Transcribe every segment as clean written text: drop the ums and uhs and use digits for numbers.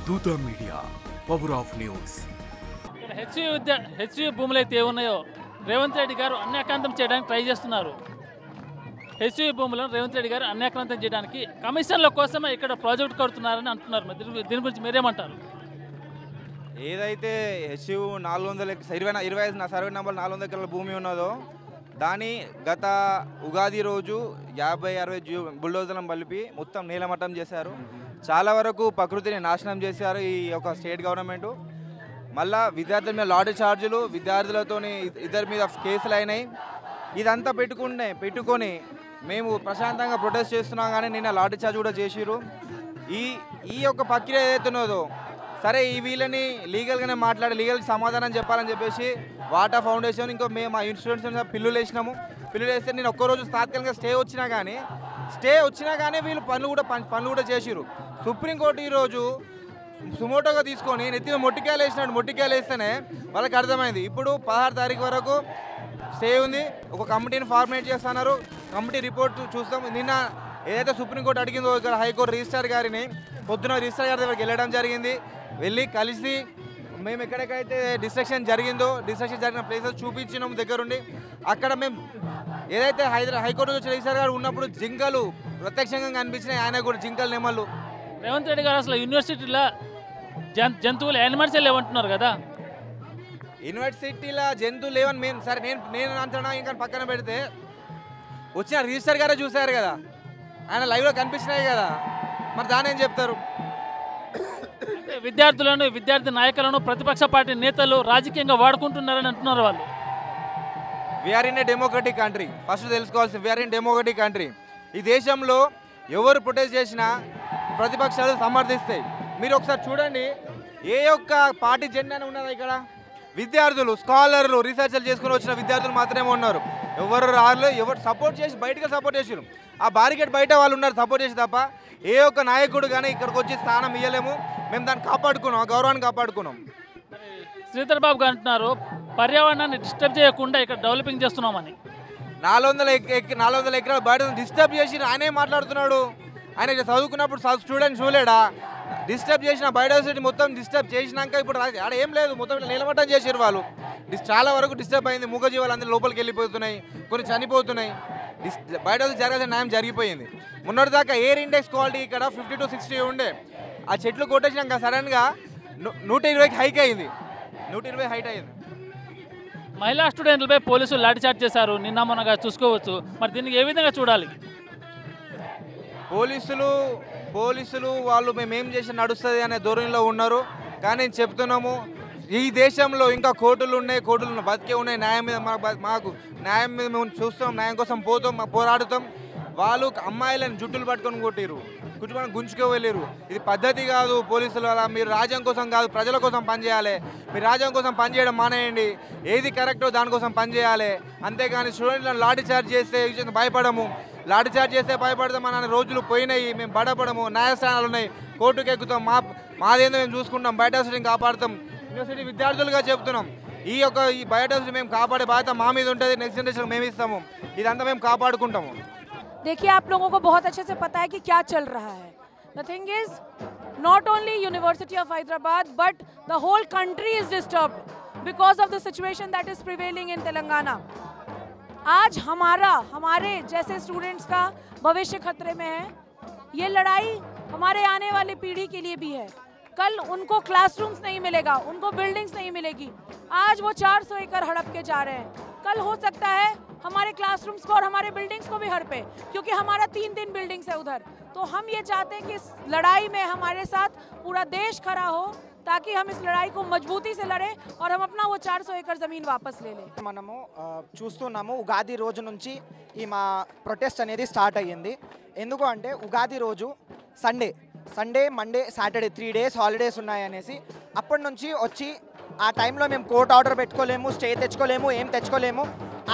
దూత media power of news. హెచ్యూ భూములు అయితే ఏమున్నాయో రేవంత్ రెడ్డి గారు అన్యాక్రాంతం చేయడానికి ట్రై చేస్తున్నారు. హెచ్యూ భూములను రేవంత్ రెడ్డి గారు అన్యాక్రాంతం చేయడానికి కమిషన్ల కోసమే ఇక్కడ ప్రాజెక్ట్ కడుతున్నారని అంటున్నారు. దీని గురించి మీరేమంటారు? ఏదైతే హెచ్యూ 400 సర్వే నెంబర్ 400 ఎకరాల భూమి ఉన్నదో దాని గత ఉగాది రోజు 50-60 బుల్డోజర్లను కలిపి మొత్తం నీలమట్టం చేశారు. చాలా వరకు ప్రకృతిని నాశనం చేశారు ఈ యొక్క స్టేట్ గవర్నమెంటు. మళ్ళా విద్యార్థుల మీద లాటరీ ఛార్జీలు, విద్యార్థులతోని ఇద్దరి మీద కేసులు అయినాయి. ఇదంతా పెట్టుకొని మేము ప్రశాంతంగా ప్రొటెస్ట్ చేస్తున్నాం. కానీ నిన్న లాటరీ ఛార్జ్ కూడా చేసిరు. ఈ యొక్క ప్రక్రియ ఏదైతే ఉన్నదో సరే ఈ వీళ్ళని లీగల్గానే లీగల్కి సమాధానం చెప్పాలని చెప్పేసి వాటా ఫౌండేషన్ ఇంకో మేము మా ఇన్స్టిట్యూట్స్ పిల్లులు వేస్తే నేను ఒక్కరోజు తాత్కాలికంగా స్టే వచ్చినా కానీ వీళ్ళు పనులు కూడా చేసిరు. సుప్రీంకోర్టు ఈరోజు సుమోటోగా తీసుకొని నెత్తిన మొట్టికాయలు వేస్తేనే వాళ్ళకి అర్థమైంది. ఇప్పుడు 16 తారీఖు వరకు స్టే ఉంది. ఒక కమిటీని ఫార్మేట్ చేస్తున్నారు. కమిటీ రిపోర్ట్ చూస్తాం. నిన్న ఏదైతే సుప్రీంకోర్టు అడిగిందో ఇక్కడ హైకోర్టు రిజిస్ట్రార్ గారిని పొద్దున రిజిస్ట్రార్ గారి దగ్గరికి వెళ్ళడం జరిగింది. వెళ్ళి కలిసి మేము ఎక్కడెక్కడైతే డిస్ట్రక్షన్ జరిగిన ప్లేసెస్ చూపించినాము దగ్గరుండి. అక్కడ మేము ఏదైతే హైకోర్టు రిజిస్ట్రార్ గారు ఉన్నప్పుడు జింకలు ప్రత్యక్షంగా కనిపించినాయి. ఆయన కూడా జింకలు నెమళ్ళు. రేవంత్ రెడ్డి గారు అసలు యూనివర్సిటీలో జంతువులు యానిమల్స్ లేవంటున్నారు కదా. యూనివర్సిటీలో జంతువులు లేవని నేను అంటున్నా. ఇంకా పక్కన పెడితే వచ్చిన రిజిస్టర్ గారే చూశారు కదా, ఆయన లైవ్లో కనిపించినాయి కదా, మరి దాని ఏం చెప్తారు? విద్యార్థి నాయకులను ప్రతిపక్ష పార్టీ నేతలు రాజకీయంగా వాడుకుంటున్నారని అంటున్నారు వాళ్ళు. We're in a democratic country. First తెలుసుకోవాల్సింది, వీఆర్ ఇన్ డెమోక్రటిక్ కంట్రీ. ఈ దేశంలో ఎవరు ప్రొటెస్ట్ చేసినా ప్రతిపక్షాలు సమర్థిస్తాయి. మీరు ఒకసారి చూడండి, ఏ ఒక్క పార్టీ జెండా ఉన్నదా ఇక్కడ? విద్యార్థులు, స్కాలర్లు, రీసెర్చ్లు చేసుకుని వచ్చిన విద్యార్థులు మాత్రమే ఉన్నారు. ఎవరు సపోర్ట్ చేసారు. ఆ బారికేడ్ బయట వాళ్ళు ఉన్నారు సపోర్ట్ చేసి తప్ప ఏ ఒక్క నాయకుడు కానీ ఇక్కడికి వచ్చి స్థానం ఇవ్వలేము. మేము దాన్ని కాపాడుకున్నాం, ఆ గౌరవాన్ని కాపాడుకున్నాం. శ్రీధర్ బాబు గారు అంటున్నారు పర్యావరణాన్ని డిస్టర్బ్ చేయకుండా ఇక్కడ డెవలపింగ్ చేస్తున్నామని. 400 ఎకరాలు బయట డిస్టర్బ్ చేసి ఆయనే మాట్లాడుతున్నాడు. ఆయన చదువుకున్నప్పుడు స్టూడెంట్ చూలేడా? డిస్టర్బ్ చేసిన బయోడైవర్సిటీ మొత్తం డిస్టర్బ్ చేసినాక ఇప్పుడు ఆడ ఏం లేదు, మొత్తం నిలబట్టం చేసారు వాళ్ళు. చాలా వరకు డిస్టర్బ్ అయింది. మూగజీవాలు అందరూ లోపలికి వెళ్ళిపోతున్నాయి, కొన్ని చనిపోతున్నాయి. బయోడైవర్సిటీ జరగాల్సిన న్యాయం జరిగిపోయింది. మొన్నటిదాకా ఎయిర్ ఇండెక్స్ క్వాలిటీ ఇక్కడ 50 to 60 ఉండే. ఆ చెట్లు కొట్టేసినాక సడన్గా 120కి హైట్ అయింది. మహిళా స్టూడెంట్లపై పోలీసులు లాఠీచార్జ్ చేశారు నిన్న మొన్నగా చూసుకోవచ్చు. మరి దీనికి ఏ విధంగా చూడాలి? పోలీసులు వాళ్ళు మేమేం చేసి నడుస్తుంది అనే ధోరణిలో ఉన్నారు. కానీ చెప్తున్నాము, ఈ దేశంలో ఇంకా కోర్టులు బతికే ఉన్నాయి. న్యాయం మీద మాకు న్యాయం మీద మేము చూస్తాం, న్యాయం కోసం పోరాడుతాం. వాళ్ళు అమ్మాయిలను జుట్టులు పట్టుకొని కొట్టిరు, గుంజుకు వెళ్ళారు. ఇది పద్ధతి కాదు. పోలీసులు అలా మీరు రాజ్యం కోసం కాదు ప్రజల కోసం పనిచేయాలి. మీరు రాజ్యం కోసం పనిచేయడం మానేయండి. ఏది కరెక్టో దానికోసం పనిచేయాలి. అంతేగాని స్టూడెంట్లను లాఠీ చార్జ్ చేస్తే భయపడము. లాఠీ చార్జ్ చేస్తే భయపడతామని రోజులు పోయినాయి. మేము భయపడము. న్యాయస్థానాలు ఉన్నాయి, కోర్టుకు ఎక్కుతాం. మాదేందో మేము చూసుకుంటాం. బయోడైవర్సిటీని కాపాడుతాం. యూనివర్సిటీ విద్యార్థులుగా చెప్తున్నాం, ఈ బయోడైవర్సిటీ మేము కాపాడే బాధ్యత మా మీద ఉంటుంది. నెక్స్ట్ జనరేషన్ మేము ఇస్తాము. ఇదంతా మేము కాపాడుకుంటాము. देखिए, आप लोगों को बहुत अच्छे से पता है कि क्या चल रहा है. The thing is, not only University of Hyderabad but the whole country is disturbed because of the situation that is prevailing in Telangana. आज हमारे जैसे स्टूडेंट्स का भविष्य खतरे में है. ये लड़ाई हमारे आने वाली पीढ़ी के लिए भी है. कल उनको क्लासरूम्स नहीं मिलेगा, उनको बिल्डिंग्स नहीं मिलेगी. आज वो 400 एकड़ हड़प के जा रहे हैं. कल हो सकता है हमारे क्लासरूम्स को और हमारे बिल्डिंग्स को भी हड़पे, क्योंकि हमारा 3 बिल्डिंग्स है उधर. तो हम ये चाहते हैं कि इस लड़ाई में हमारे साथ पूरा देश खड़ा हो, ताकि हम इस लड़ाई को मजबूती से लड़े और हम अपना वो 400 एकड़ ज़मीन वापस ले लें. మనము చూస్తున్నాము ఉగాది రోజు నుంచి ఈ మా ప్రొటెస్ట్ అనేది స్టార్ట్ అయ్యింది. ఎందుకు అంటే ఉగాది రోజు Sunday Monday Saturday 3 days holidays ఉన్నాయనేసి అప్పటి నుంచి వచ్చి ఆ టైంలో మేము కోర్ట్ ఆర్డర్ పెట్టుకోలేము, స్టే తెచ్చుకోలేము, ఏం తెచ్చుకోలేము.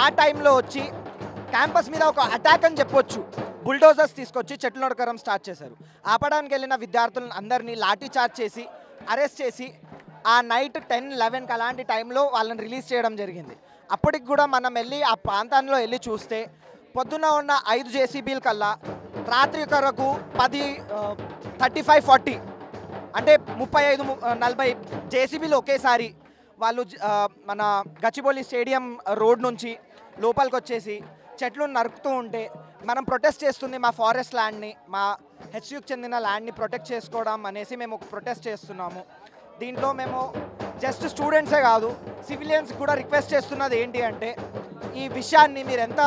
ఆ టైంలో వచ్చి క్యాంపస్ మీద ఒక అటాక్ అని చెప్పొచ్చు, బుల్డోజర్స్ తీసుకొచ్చి చెట్లు నరకడం స్టార్ట్ చేశారు. ఆపడానికి వెళ్ళిన విద్యార్థులను అందరినీ లాఠీ చార్జ్ చేసి అరెస్ట్ చేసి ఆ నైట్ 10-11కి అలాంటి టైంలో వాళ్ళని రిలీజ్ చేయడం జరిగింది. అప్పటికి కూడా మనం వెళ్ళి ఆ ప్రాంతంలో వెళ్ళి చూస్తే పొద్దున ఉన్న 5 JCBల కల్లా రాత్రి వరకు 35-40 అంటే 35-40 జేసీబీలు ఒకేసారి వాళ్ళు మన గచ్చిబౌలి స్టేడియం రోడ్ నుంచి లోపలికి వచ్చేసి చెట్లు నరుకుతూ ఉంటే మనం ప్రొటెస్ట్ చేస్తుంది మా ఫారెస్ట్ ల్యాండ్ని, మా హెచ్యుకి చెందిన ల్యాండ్ని ప్రొటెక్ట్ చేసుకోవడం అనేసి మేము ఒక ప్రొటెస్ట్ చేస్తున్నాము. దీంట్లో మేము జస్ట్ స్టూడెంట్సే కాదు, సివిలియన్స్ కూడా రిక్వెస్ట్ చేస్తున్నది ఏంటి అంటే ఈ విషయాన్ని మీరు ఎంత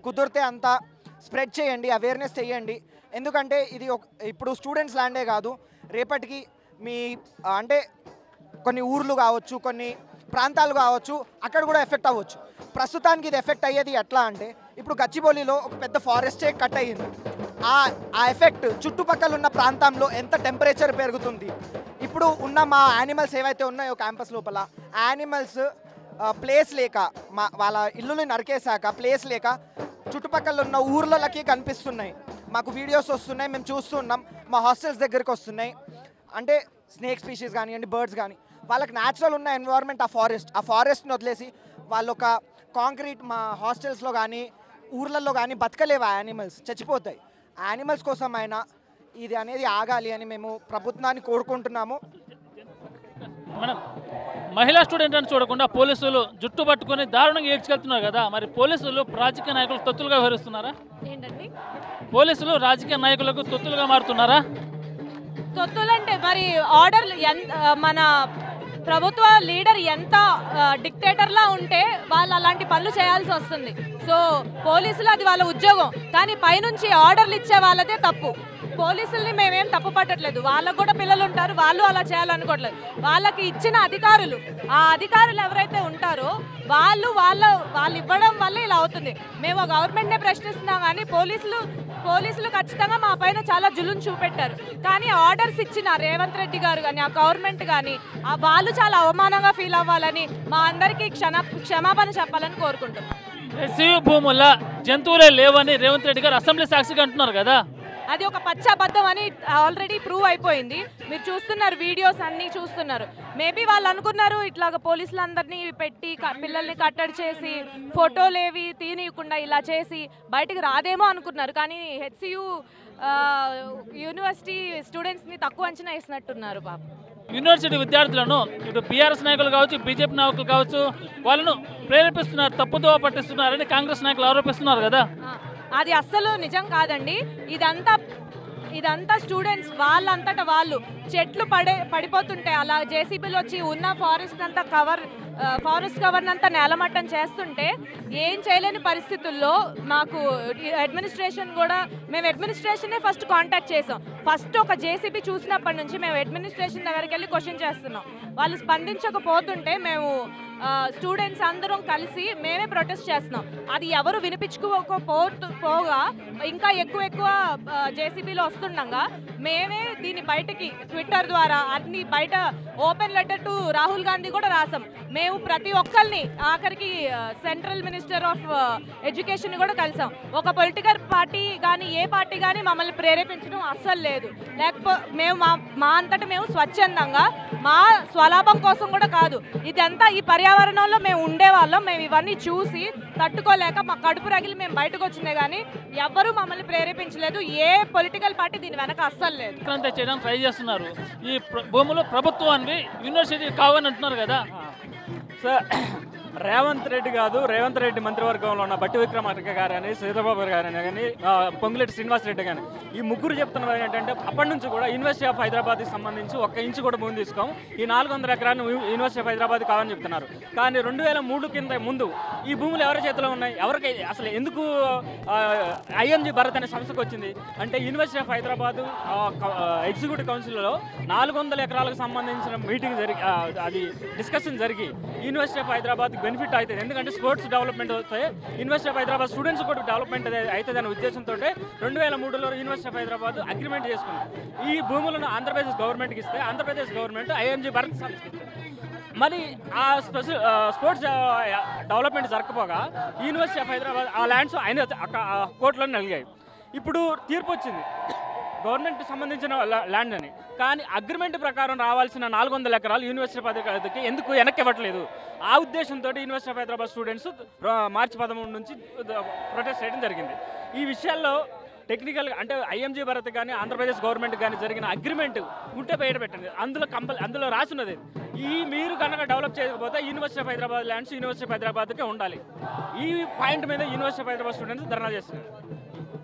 కుదిరితే అంత స్ప్రెడ్ చేయండి, అవేర్నెస్ చేయండి. ఎందుకంటే ఇది ఇప్పుడు స్టూడెంట్స్ ల్యాండే కాదు, రేపటికి మీ అంటే కొన్ని ఊర్లు కావచ్చు, కొన్ని ప్రాంతాలు కావచ్చు, అక్కడ కూడా ఎఫెక్ట్ అవ్వచ్చు. ప్రస్తుతానికి ఇది ఎఫెక్ట్ అయ్యేది ఎట్లా అంటే ఇప్పుడు గచ్చిబౌలిలో ఒక పెద్ద ఫారెస్టే కట్ అయ్యింది. ఆ ఎఫెక్ట్ చుట్టుపక్కల ఉన్న ప్రాంతంలో ఎంత టెంపరేచర్ పెరుగుతుంది. ఇప్పుడు ఉన్న మా యానిమల్స్ ఏవైతే ఉన్నాయో క్యాంపస్ లోపల యానిమల్స్ ప్లేస్ లేక వాళ్ళ ఇల్లుని నరికేశాక ప్లేస్ లేక చుట్టుపక్కల ఉన్న ఊర్లకి కనిపిస్తున్నాయి. మాకు వీడియోస్ వస్తున్నాయి, మేము చూస్తున్నాం. మా హాస్టల్స్ దగ్గరికి వస్తున్నాయి. అంటే స్నేక్ స్పీషీస్ కానివ్వండి, బర్డ్స్ కానీ, వాళ్ళకి న్యాచురల్ ఉన్న ఎన్విరాన్మెంట్ ఆ ఫారెస్ట్ని వదిలేసి వాళ్ళు ఒక కాంక్రీట్ మా హాస్టల్స్లో కానీ ఊర్లలో కానీ బతకలేవు. ఆ యానిమల్స్ చచ్చిపోతాయి. యానిమల్స్ కోసం అయినా ఇది అనేది ఆగాలి అని మేము ప్రభుత్వాన్ని కోరుకుంటున్నాము. మనం మహిళా స్టూడెంట్ అని చూడకుండా పోలీసులు జుట్టు పట్టుకొని దారుణంగా ఏడ్చుకెళ్తున్నారు కదా, మరి పోలీసులు రాజకీయ నాయకులకు తొత్తులుగా వ్యవహరిస్తున్నారా? ఏంటండి పోలీసులు రాజకీయ నాయకులకు తొత్తులుగా మారుతున్నారా? తొత్తులంటే మరి ఆర్డర్లు మన ప్రభుత్వ లీడర్ ఎంత డిక్టేటర్లా ఉంటే వాళ్ళు అలాంటి పనులు చేయాల్సి వస్తుంది. సో పోలీసులు అది వాళ్ళ ఉద్యోగం, కానీ పైనుంచి ఆర్డర్లు ఇచ్చే వాళ్ళదే తప్పు. పోలీసుల్ని మేమేం తప్పు పట్టట్లేదు, వాళ్ళకు కూడా పిల్లలు ఉంటారు, వాళ్ళు అలా చేయాలనుకోవట్లేదు. వాళ్ళకి ఇచ్చిన అధికారులు, ఆ అధికారులు ఎవరైతే ఉంటారో వాళ్ళు ఇవ్వడం వల్ల ఇలా అవుతుంది. మేము గవర్నమెంట్నే ప్రశ్నిస్తున్నాం, కానీ పోలీసులు ఖచ్చితంగా మా పైన చాలా జులుం చూపెట్టారు. కానీ ఆర్డర్స్ ఇచ్చిన రేవంత్ రెడ్డి గారు కానీ ఆ గవర్నమెంట్ కానీ వాళ్ళు చాలా అవమానంగా ఫీల్ అవ్వాలని, మా అందరికీ క్షమాపణ చెప్పాలని కోరుకుంటున్నాం. ఎస్యూ భూముల జంతువులే లేవని రేవంత్ రెడ్డి గారు అసెంబ్లీ సాక్షిగా అంటున్నారు కదా, అది ఒక పచ్చాబద్ధం అని ఆల్రెడీ ప్రూవ్ అయిపోయింది. మీరు చూస్తున్నారు, వీడియోస్ అన్నీ చూస్తున్నారు. మేబీ వాళ్ళు అనుకున్నారు ఇట్లాగ పోలీసులందరినీ పెట్టి పిల్లల్ని కట్టడి చేసి ఫోటోలు ఏవి తీయకుండా ఇలా చేసి బయటికి రాదేమో అనుకున్నారు. కానీ హెచ్సియు యూనివర్సిటీ స్టూడెంట్స్ని తక్కువ అంచనా వేసినట్టున్నారు పాప. యూనివర్సిటీ విద్యార్థులను ఇటు బీఆర్ఎస్ నాయకులు కావచ్చు, బీజేపీ నాయకులు కావచ్చు, వాళ్ళను ప్రేరేపిస్తున్నారు, తప్పుదో పట్టిస్తున్నారని కాంగ్రెస్ నాయకులు ఆరోపిస్తున్నారు కదా. అది అస్సలు నిజం కాదండి. ఇదంతా స్టూడెంట్స్ వాళ్ళంతటా వాళ్ళు చెట్లు పడిపోతుంటే అలా జేసీబీలు వచ్చి ఉన్న ఫారెస్ట్ కవర్ అంతా నేలమట్టం చేస్తుంటే ఏం చేయలేని పరిస్థితుల్లో మాకు మేము అడ్మినిస్ట్రేషనే ఫస్ట్ కాంటాక్ట్ చేసాం. ఫస్ట్ ఒక జేసీబీ చూసినప్పటి నుంచి మేము అడ్మినిస్ట్రేషన్ దగ్గరికి వెళ్ళి క్వశ్చన్ చేస్తున్నాం. వాళ్ళు స్పందించకపోతుంటే మేము స్టూడెంట్స్ అందరం కలిసి మేమే ప్రొటెస్ట్ చేస్తున్నాం. అది ఎవరు వినిపించుకోకపోగా ఇంకా ఎక్కువ జేసీబీలో వస్తుండగా మేమే దీన్ని బయటకి ట్విట్టర్ ద్వారా అన్ని బయట open letter to Rahul Gandhi కూడా రాసాం. మేము ప్రతి ఒక్కరిని ఆఖరికి సెంట్రల్ మినిస్టర్ ఆఫ్ ఎడ్యుకేషన్ కూడా కలిసాం. ఒక పొలిటికల్ పార్టీ కానీ ఏ పార్టీ కానీ మమ్మల్ని ప్రేరేపించడం అస్సలు లేదు. మేము మా అంతటా మేము స్వచ్ఛందంగా మా స్వలాభం కోసం కూడా కాదు, ఇదంతా ఈ పర్యావరణంలో మేము ఉండేవాళ్ళం. మేము ఇవన్నీ చూసి తట్టుకోలేక మా కడుపు రగిలి మేము బయటకు వచ్చినాయి, కానీ ఎవ్వరూ మమ్మల్ని ప్రేరేపించలేదు. ఏ పొలిటికల్ పార్టీ దీని వెనక అస్సలు లేదు. చేయడానికి ట్రై చేస్తున్నారు. ఈ భూములు ప్రభుత్వాన్ని యూనివర్సిటీ కావని అంటున్నారు కదా. సార్ రేవంత్ రెడ్డి మంత్రివర్గంలో ఉన్న బట్టి విక్రమార్క గారు కానీ, సీతాబాబు గారు కానీ, పొంగులేటి శ్రీనివాసరెడ్డి కానీ, ఈ ముగ్గురు చెప్తున్నారు ఏంటంటే అప్పటి నుంచి కూడా యూనివర్సిటీ ఆఫ్ హైదరాబాద్కి సంబంధించి 1 ఇంచు కూడా భూమి తీసుకోం, ఈ 400 ఎకరాలను యూనివర్సిటీ ఆఫ్ హైదరాబాద్ కావాలని చెప్తున్నారు. కానీ 2003 కింద ముందు ఈ భూములు ఎవరి చేతిలో ఉన్నాయి? ఎవరికి అసలు ఎందుకు ఐఎంజీ భారత్ అనే సంస్థకు వచ్చింది అంటే యూనివర్సిటీ ఆఫ్ హైదరాబాద్ ఎగ్జిక్యూటివ్ కౌన్సిల్లో 400 ఎకరాలకు సంబంధించిన మీటింగ్ అది డిస్కషన్ జరిగి యూనివర్సిటీ ఆఫ్ హైదరాబాద్ బెనిఫిట్ అవుతుంది. ఎందుకంటే స్పోర్ట్స్ డెవలప్మెంట్ అవుతాయి, యూనివర్సిటీ ఆఫ్ హైదరాబాద్ స్టూడెంట్స్ కూడా డెవలప్మెంట్ అవుతుంది అనే ఉద్దేశంతో 2003లో యూనివర్సిటీ ఆఫ్ హైదరాబాద్ అగ్రిమెంట్ చేసుకున్నారు. ఈ భూములను ఆంధ్రప్రదేశ్ గవర్నమెంట్కి ఇస్తే ఆంధ్రప్రదేశ్ గవర్నమెంట్ ఐఎంజీ భారత్ సంస్థకి మరి ఆ స్పోర్ట్స్ డెవలప్మెంట్ జరగకపోగా యూనివర్సిటీ ఆఫ్ హైదరాబాద్ ఆ ల్యాండ్స్ ఆయన కోర్టులో నలిగాయి. ఇప్పుడు తీర్పు వచ్చింది గవర్నమెంట్ సంబంధించిన ల్యాండ్ అని, కానీ అగ్రిమెంట్ ప్రకారం రావాల్సిన 400 ఎకరాలు యూనివర్సిటీ పథకానికి ఎందుకు వెనక్కి ఇవ్వట్లేదు? ఆ ఉద్దేశంతో యూనివర్సిటీ ఆఫ్ హైదరాబాద్ స్టూడెంట్స్ మార్చి 13 నుంచి ప్రొటెస్ట్ చేయడం జరిగింది. ఈ విషయాల్లో టెక్నికల్గా అంటే ఐఎంజీ భారత్ కానీ ఆంధ్రప్రదేశ్ గవర్నమెంట్ కానీ జరిగిన అగ్రిమెంట్ ఉంటే బయట పెట్టండి. అందులో రాసున్నది మీరు కనుక డెవలప్ చేయకపోతే university of Hyderabad lands university of హైదరాబాద్కే ఉండాలి. ఈ పాయింట్ మీద university of Hyderabad students dharna చేస్తున్నారు.